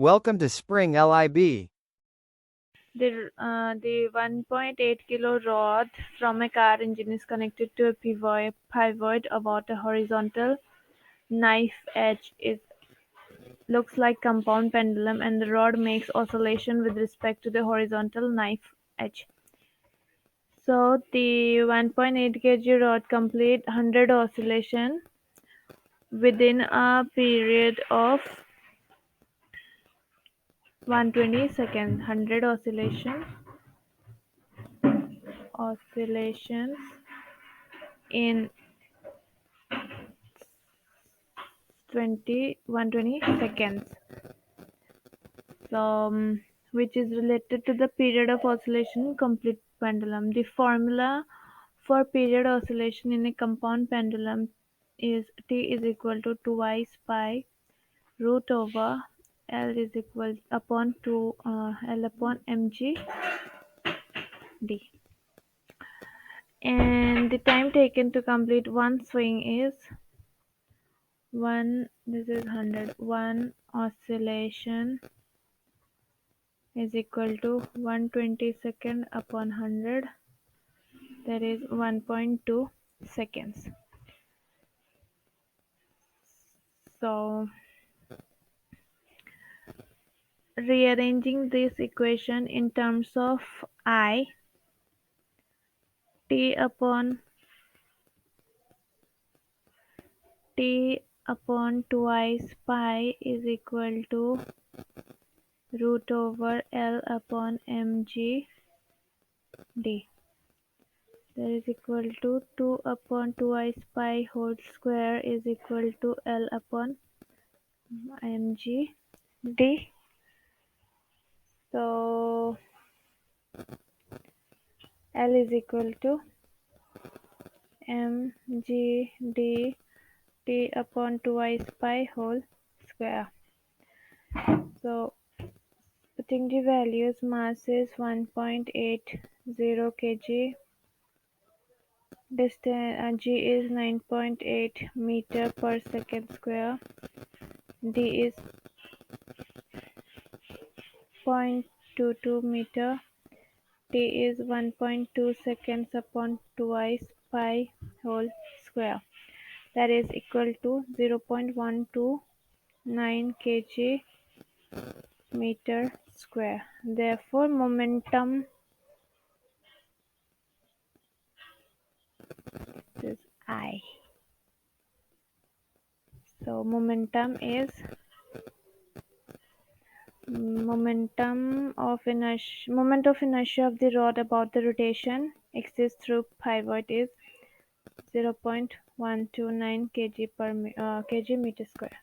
Welcome to Spring LIB. The 1.8 kilo rod from a car engine is connected to a pivot about a horizontal knife edge. It looks like compound pendulum, and the rod makes oscillation with respect to the horizontal knife edge. So the 1.8 kg rod complete 100 oscillation within a period of 120 seconds. 100 oscillations in 120 seconds, so which is related to the period of oscillation in complete pendulum. The formula for period oscillation in a compound pendulum is T is equal to twice pi root over L is equal upon 2 L upon mg d, and the time taken to complete one swing is one. This is 100. One oscillation is equal to 120 second upon 100, that is 1.2 seconds. So rearranging this equation in terms of I, t upon twice pi is equal to root over L upon mg d, that is equal to 2 upon twice pi whole square is equal to L upon mg d. So L is equal to mg t upon twice pi whole square. So putting the values, mass is 1.80 kg, distance g is 9.8 meter per second square, d is 0.22 meter, t is 1.2 seconds upon twice pi whole square, that is equal to 0.129 kg meter square. Therefore, momentum is I. So moment of inertia of the rod about the rotation axis through pivot is 0.129 kg meter square.